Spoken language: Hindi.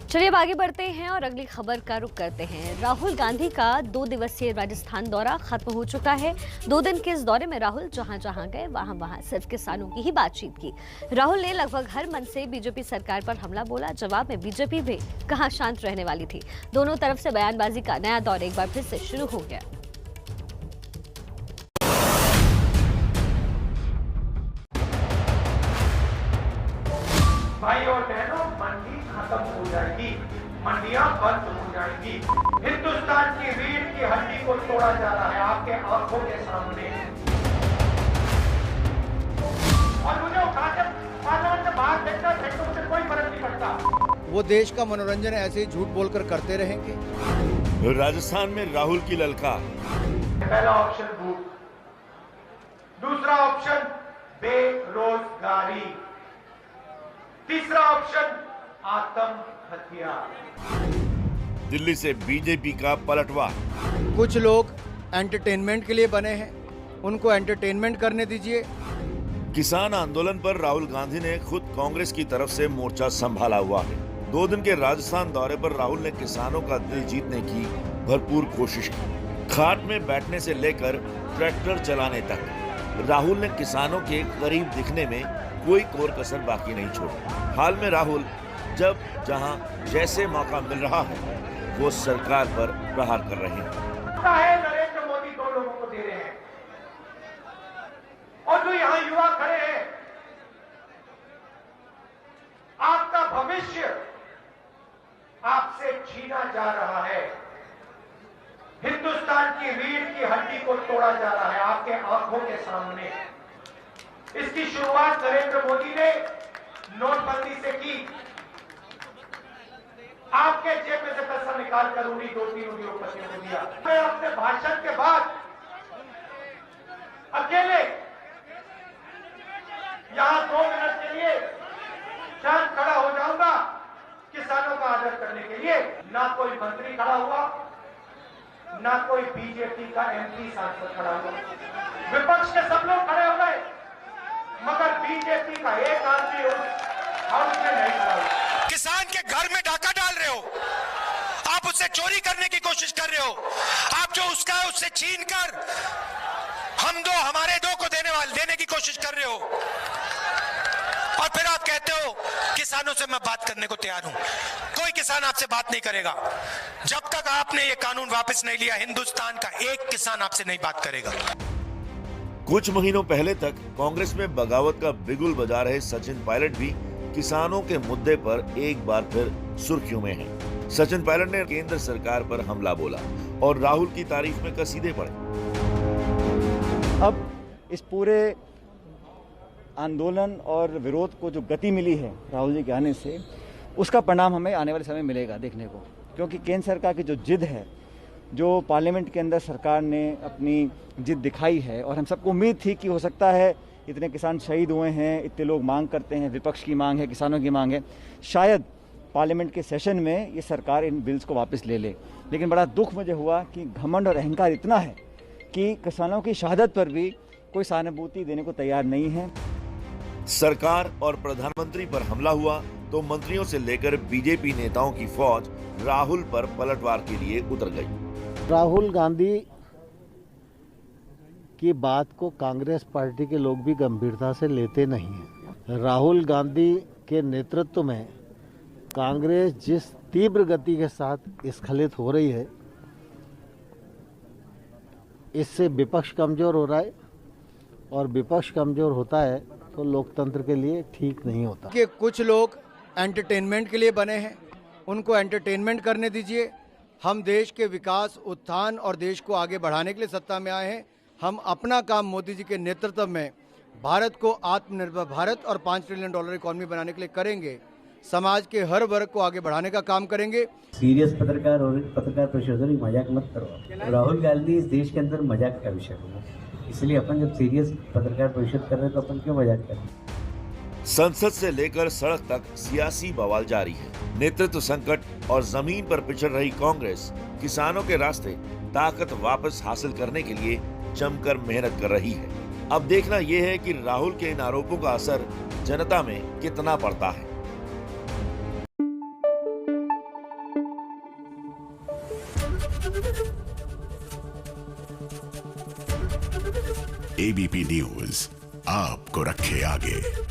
चलिए अब आगे बढ़ते हैं और अगली खबर का रुख करते हैं। राहुल गांधी का 2 दिवसीय राजस्थान दौरा खत्म हो चुका है। 2 दिन के इस दौरे में राहुल जहां जहां गए वहां सिर्फ किसानों की ही बातचीत की। राहुल ने लगभग हर मन से बीजेपी सरकार पर हमला बोला। जवाब में बीजेपी भी कहां शांत रहने वाली थी। दोनों तरफ से बयानबाजी का नया दौर एक बार फिर से शुरू हो गया। भाई और बहनों, मंडी खत्म हो जाएगी, मंडियां बंद हो जाएगी। हिंदुस्तान की रीढ़ की हड्डी को तोड़ा जा रहा है आपके आंखों के सामने। और मुझे उठाकर पार्लियामेंट से बाहर फेंकना फेंको, मुझे कोई फर्क नहीं पड़ता। वो देश का मनोरंजन ऐसे ही झूठ बोलकर करते रहेंगे। राजस्थान में राहुल की ललकार। पहला ऑप्शन भूख, दूसरा ऑप्शन बेरोजगारी, तीसरा ऑप्शन आत्महत्या। दिल्ली से बीजेपी का पलटवार। कुछ लोग एंटरटेनमेंट के लिए बने हैं, उनको एंटरटेनमेंट करने दीजिए। किसान आंदोलन पर राहुल गांधी ने खुद कांग्रेस की तरफ से मोर्चा संभाला हुआ है। 2 दिन के राजस्थान दौरे पर राहुल ने किसानों का दिल जीतने की भरपूर कोशिश की। खाट में बैठने से लेकर ट्रैक्टर चलाने तक राहुल ने किसानों के करीब दिखने में कोई कोर कसर बाकी नहीं छोड़ी। हाल में राहुल जब जहां जैसे मौका मिल रहा है वो सरकार पर प्रहार कर रहे हैं। नरेंद्र मोदी 2 लोगों को दे रहे हैं और जो यहां युवा खड़े हैं, आपका भविष्य आपसे छीना जा रहा है। हिंदुस्तान की रीढ़ की हड्डी को तोड़ा जा रहा है आपके आंखों के सामने। इसकी शुरुआत नरेंद्र मोदी ने नोटबंदी से की। आपके जेब में से पैसा निकालकर उन्हीं 2-3 उद्योगपतियों को दिया। मैं अपने भाषण के बाद अकेले यहां 2 मिनट के लिए शांत खड़ा हो जाऊंगा किसानों का आदर करने के लिए। ना कोई मंत्री खड़ा हुआ, ना कोई बीजेपी का एमपी सांसद खड़ा हुआ। विपक्ष के सब लोग खड़े हो गए, मगर बीजेपी का एक आदमी उस हाउस में नहीं खड़ा हुआ। किसान के घर में डाका डाल रहे हो, आप उससे चोरी करने की कोशिश कर रहे हो। आप जो उसका है उससे छीन कर हम दो हमारे दो को देने की कोशिश कर रहे हो। और फिर आप कहते हो किसानों से मैं बात करने को तैयार हूं। कोई किसान आपसे बात नहीं करेगा जब तक आपने ये कानून वापस नहीं लिया। हिंदुस्तान का एक किसान आपसे नहीं बात करेगा। कुछ महीनों पहले तक कांग्रेस में बगावत का बिगुल बजा रहे सचिन पायलट भी किसानों के मुद्दे पर एक बार फिर सुर्खियों में हैं। सचिन पायलट ने केंद्र सरकार पर हमला बोला और राहुल की तारीफ में कसीदे पड़े। अब इस पूरे आंदोलन और विरोध को जो गति मिली है राहुल जी के आने से, उसका परिणाम हमें आने वाले समय मिलेगा देखने को। क्योंकि केंद्र सरकार की जो जिद है, जो पार्लियामेंट के अंदर सरकार ने अपनी जिद दिखाई है, और हम सबको उम्मीद थी कि हो सकता है इतने किसान शहीद हुए हैं, इतने लोग मांग करते हैं, विपक्ष की मांग है, किसानों की मांग है, शायद पार्लियामेंट के सेशन में ये सरकार इन बिल्स को वापस ले ले। लेकिन बड़ा दुख मुझे हुआ कि घमंड और अहंकार इतना है कि किसानों की शहादत पर भी कोई सहानुभूति देने को तैयार नहीं है। सरकार और प्रधानमंत्री पर हमला हुआ तो मंत्रियों से लेकर बीजेपी नेताओं की फौज राहुल पर पलटवार के लिए उतर गई। राहुल गांधी की बात को कांग्रेस पार्टी के लोग भी गंभीरता से लेते नहीं हैं। राहुल गांधी के नेतृत्व में कांग्रेस जिस तीव्र गति के साथ स्खलित हो रही है, इससे विपक्ष कमजोर हो रहा है, और विपक्ष कमजोर होता है तो लोकतंत्र के लिए ठीक नहीं होता। कि कुछ लोग एंटरटेनमेंट के लिए बने हैं, उनको एंटरटेनमेंट करने दीजिए। हम देश के विकास, उत्थान और देश को आगे बढ़ाने के लिए सत्ता में आए हैं। हम अपना काम मोदी जी के नेतृत्व में भारत को आत्मनिर्भर भारत और $5 ट्रिलियन इकॉनमी बनाने के लिए करेंगे। समाज के हर वर्ग को आगे बढ़ाने का काम करेंगे। सीरियस पत्रकार और पत्रकार परिषद मजाक मत करो। राहुल गांधी इस देश के अंदर मजाक का विषय होगा, इसलिए अपन जब सीरियस पत्रकार परिषद कर रहे हैं तो अपन क्यों मजाक कर रहे हैं। संसद से लेकर सड़क तक सियासी बवाल जारी है। नेतृत्व संकट और जमीन पर पिछड़ रही कांग्रेस किसानों के रास्ते ताकत वापस हासिल करने के लिए जमकर मेहनत कर रही है। अब देखना यह है कि राहुल के इन आरोपों का असर जनता में कितना पड़ता है। एबीपी न्यूज आपको रखे आगे।